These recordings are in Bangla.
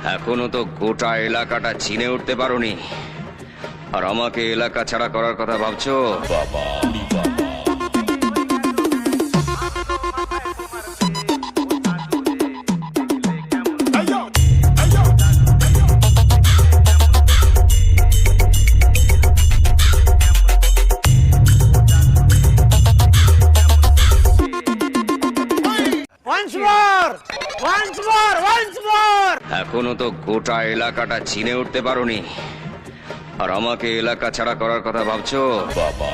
এখনো তো গোটা এলাকাটা চিনে উঠতে পারোনি, আর আমাকে এলাকা ছাড়া করার কথা ভাবছো? বাবা এখনো তো গোটা এলাকাটা চিনে উঠতে পারোনি, আর আমাকে এলাকা ছাড়া করার কথা ভাবছো? বাবা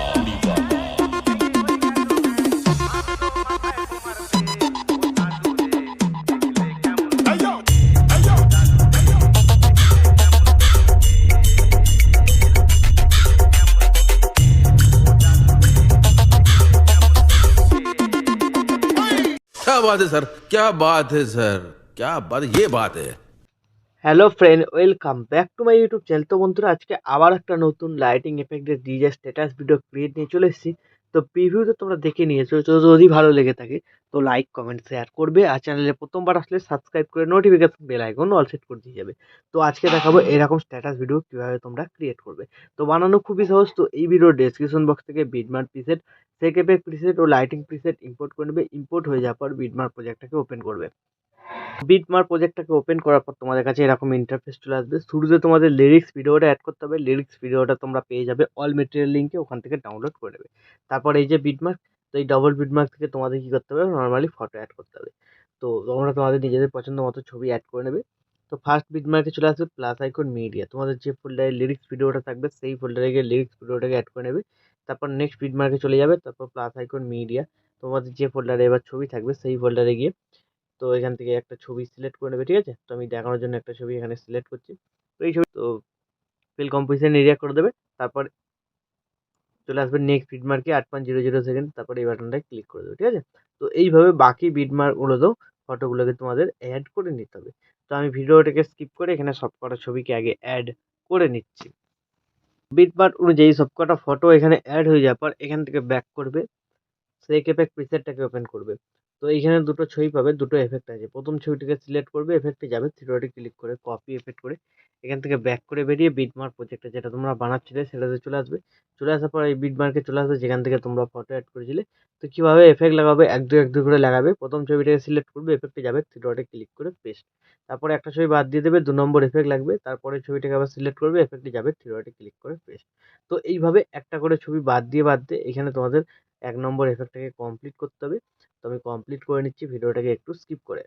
क्या बात है सर, क्या बात है सर, क्या बात, ये बात है। Hello friend, welcome back to my YouTube channel. তো বন্ধুরা, আজকে আবার একটা নতুন লাইটিং এফেক্টের ডিজে স্ট্যাটাস ভিডিও ক্রিয়েট নিয়ে চলে এসেছি। তো প্রিভিউ তো তোমরা দেখে নিয়েছো, তো যদি ভালো লেগে থাকে তো লাইক কমেন্ট শেয়ার করবে, আর চ্যানেলে প্রথমবার আসলে সাবস্ক্রাইব করে notification bell icon all set করে দিয়ে যাবে। তো আজকে দেখাবো এরকম স্ট্যাটাস ভিডিও কীভাবে তোমরা ক্রিয়েট করবে। তো বানানো খুবই সহজ। তো এই ভিডিওর ডেসক্রিপশন বক্স থেকে বিটমার্ক প্রিসেট, সেক এফেক্ট প্রিসেট ও লাইটিং প্রিসেট ইম্পোর্ট করে নেবে। ইম্পোর্ট হয়ে যাওয়ার পর বিটমার্ক প্রজেক্টটাকে ওপেন করবে। বিটমার্ক প্রজেক্টটাকে ওপেন করার পর তোমাদের কাছে এরকম ইন্টারফেস চলে আসবে। শুরুতে তোমাদের লিরিক্স ভিডিওটা অ্যাড করতে হবে। লিরিক্স ভিডিওটা তোমরা পেয়ে যাবে অল মেটেরিয়াল লিঙ্কে, ওখান থেকে ডাউনলোড করে নেবে। তারপর এই যে বিটমার্ক, তো এই ডবল বিটমার্ক থেকে তোমাদের কী করতে হবে, নর্মালি ফটো অ্যাড করতে হবে। তো তোমরা তোমাদের নিজেদের পছন্দ মতো ছবি অ্যাড করে নেবে। তো ফার্স্ট বিটমার্কে চলে আসবে প্লাস আইকন মিডিয়া, তোমাদের যে ফোল্ডারে লিরিক্স ভিডিওটা থাকবে সেই ফোল্ডারে গিয়ে লিরিক্স ভিডিওটাকে অ্যাড করে নেবে। তারপর নেক্সট বিটমার্কে চলে যাবে, তারপর প্লাস আইকন মিডিয়া, তোমাদের যে ফোল্ডারে এবার ছবি থাকবে সেই ফোল্ডারে গিয়ে তো এখান থেকে একটা ছবি সিলেক্ট করে নেবে। ঠিক আছে, তো আমি দেখানোর জন্য একটা ছবি এখানে সিলেক্ট করছি। তো এই ছবি তো ফিল কম্পোজিশন এরিয়া করে দেবে। তারপর চলে আসবে নেক্সট বিটমার্কে 8.00 সেকেন্ড, তারপর এই বাটনটায় ক্লিক করে দেবে। ঠিক আছে, তো এইভাবে বাকি বিটমার্কগুলোতেও ফটোগুলোকে তোমাদের অ্যাড করে নিতে হবে। তো আমি ভিডিওটাকে স্কিপ করে এখানে সবকটা ছবিকে আগে অ্যাড করে নিচ্ছি। বিটমার্ক অনুযায়ী সবকটা ফটো এখানে অ্যাড হয়ে যাওয়ার পর এখান থেকে ব্যাক করবে, সেক এফেক্ট প্রিসেটটাকে ওপেন করবে। তো এইখানে দুটো ছবি পাবে, দুটো এফেক্ট আছে। প্রথম ছবিটাকে সিলেক্ট করবে, এফেক্টে যাবে, থ্রিডটে ক্লিক করে কপি এফেক্ট করে এখান থেকে ব্যাক করে বেরিয়ে বিটমার্ক প্রজেক্টটা যেটা তোমরা বানাচ্ছিলে সেটাতে চলে আসবে। চলে আসার পর এই বিটমার্কে চলে আসবে যেখান থেকে তোমরা ফটো অ্যাড করেছিলে। তো কীভাবে এফেক্ট লাগাবে, এক দুই করে লাগাবে। প্রথম ছবিটাকে সিলেক্ট করবে, এফেক্টে যাবে, থ্রিডটে ক্লিক করে পেস্ট। তারপরে একটা ছবি বাদ দিয়ে দেবে, 2 নম্বর এফেক্ট লাগবে। তারপরে ছবিটাকে আবার সিলেক্ট করবে, এফেক্টে যাবে, থ্রিডটে ক্লিক করে পেস্ট। তো এইভাবে একটা করে ছবি বাদ দিয়ে এখানে তোমাদের 1 নম্বর এফেক্টটাকে কমপ্লিট করতে হবে। তো আমি কমপ্লিট করে নিচ্ছি ভিডিওটাকে একটু স্কিপ করে।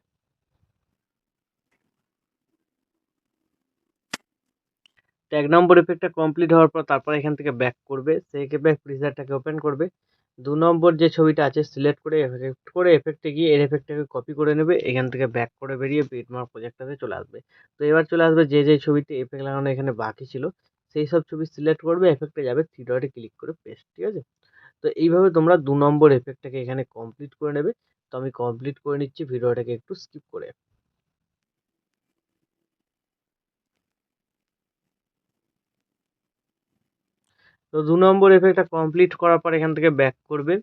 তো 1 নম্বর এফেক্টটা কমপ্লিট হওয়ার পর তারপর এখান থেকে ব্যাক করবে, সেক এফেক্ট প্রিসেটটাকে ওপেন করবে। 2 নম্বর যে ছবিটা আছে সিলেক্ট করে এফেক্টে গিয়ে এর এফেক্টটাকে কপি করে নেবে। এখান থেকে ব্যাক করে বেরিয়ে বিটমার্ক প্রজেক্টটাতে চলে আসবে। তো এবার চলে আসবে যে ছবিতে এফেক্ট লাগানো এখানে বাকি ছিল সেই সব ছবি সিলেক্ট করবে, এফেক্টে যাবে, থ্রিডটে ক্লিক করে পেস্ট। ঠিক আছে, তো এইভাবে তোমরা 2 নম্বর এফেক্টটাকে এখানে কমপ্লিট করে নেবে। তো আমি কমপ্লিট করে নিচ্ছি ভিডিওটাকে একটু স্কিপ করে। তো 2 নম্বর এফেক্টটা কমপ্লিট করার পর এখান থেকে ব্যাক করবে।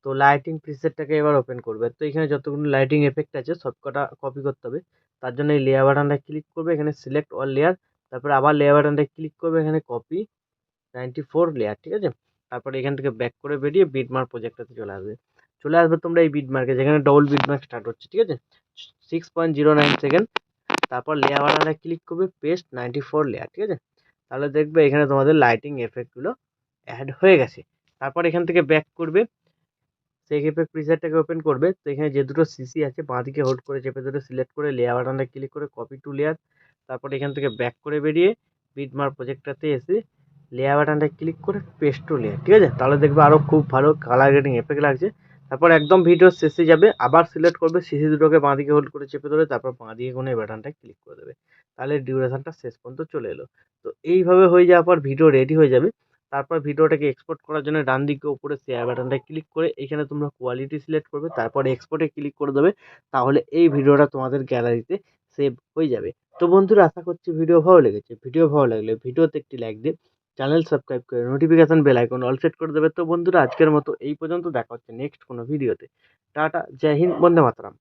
তো লাইটিং প্রিসেটটাকে এবার ওপেন করবে। তো এখানে যতগুলো লাইটিং এফেক্ট আছে সবকটা কপি করতে হবে। তার জন্য এই লেয়ার বাটনটা ক্লিক করবে, এখানে সিলেক্ট অল লেয়ার, তারপরে আবার লেয়ার বাটনটা ক্লিক করবে, এখানে কপি 94 লেয়ার। ঠিক আছে, তারপরে এখান থেকে ব্যাক করে বেরিয়ে বিটমার্ক প্রজেক্টটাতে চলে আসবে তোমরা এই বিটমার্কে যেখানে ডবল বিটমার্ক স্টার্ট হচ্ছে। ঠিক আছে, 6.09 সেকেন্ড, তারপর লেয়ার বাটনটা ক্লিক করবে, পেস্ট 94 লেয়ার। ঠিক আছে, তাহলে দেখবে এখানে তোমাদের লাইটিং এফেক্টগুলো অ্যাড হয়ে গেছে। তারপর এখান থেকে ব্যাক করবে, সেক এফেক্ট প্রিসেটটাকে ওপেন করবে। তো এখানে যে দুটো সিসি আছে বাঁদিকে হোল্ড করে চেপে ধরে সিলেক্ট করে লেয়ার বাটনটা ক্লিক করে কপি টু লেয়ার, তারপর এখান থেকে ব্যাক করে বেরিয়ে বিটমার্ক প্রজেক্টটাতে এসে লেয়ার বাটনটা ক্লিক করে পেস্ট টু লেয়ার। ঠিক আছে, তাহলে দেখবে আরও খুব ভালো কালার গ্রেডিং এফেক্ট লাগছে। তারপর একদম ভিডিও শেষে যাবে, আবার সিলেক্ট করবে, সিসি দুটোকে বাঁদিকে হোল্ড করে চেপে ধরে তারপর বাঁদিকে কোনো এই বাটনটা ক্লিক করে দেবে। তাহলে ডিউরেশনটা শেষ পর্যন্ত চলে এলো। তো এইভাবে হয়ে যাওয়ার পর ভিডিও রেডি হয়ে যাবে। তারপর ভিডিওটাকে এক্সপোর্ট করার জন্য ডান দিকে উপরে শেয়ার বাটনটা ক্লিক করে এখানে তোমরা কোয়ালিটি সিলেক্ট করবে, তারপরে এক্সপোর্টে ক্লিক করে দেবে। তাহলে এই ভিডিওটা তোমাদের গ্যালারিতে সেভ হয়ে যাবে। তো বন্ধুরা, আশা করছি ভিডিও ভালো লেগেছে। ভিডিও ভালো লাগলে ভিডিওতে একটি লাইক দিয়ে চ্যানেল সাবস্ক্রাইব করে notification bell icon all set করে দেবে। তো বন্ধুরা, আজকের মতো এই পর্যন্ত, দেখা হচ্ছে নেক্সট কোনো ভিডিওতে। টাটা, জয় হিন্দ, বন্দে মাতরম।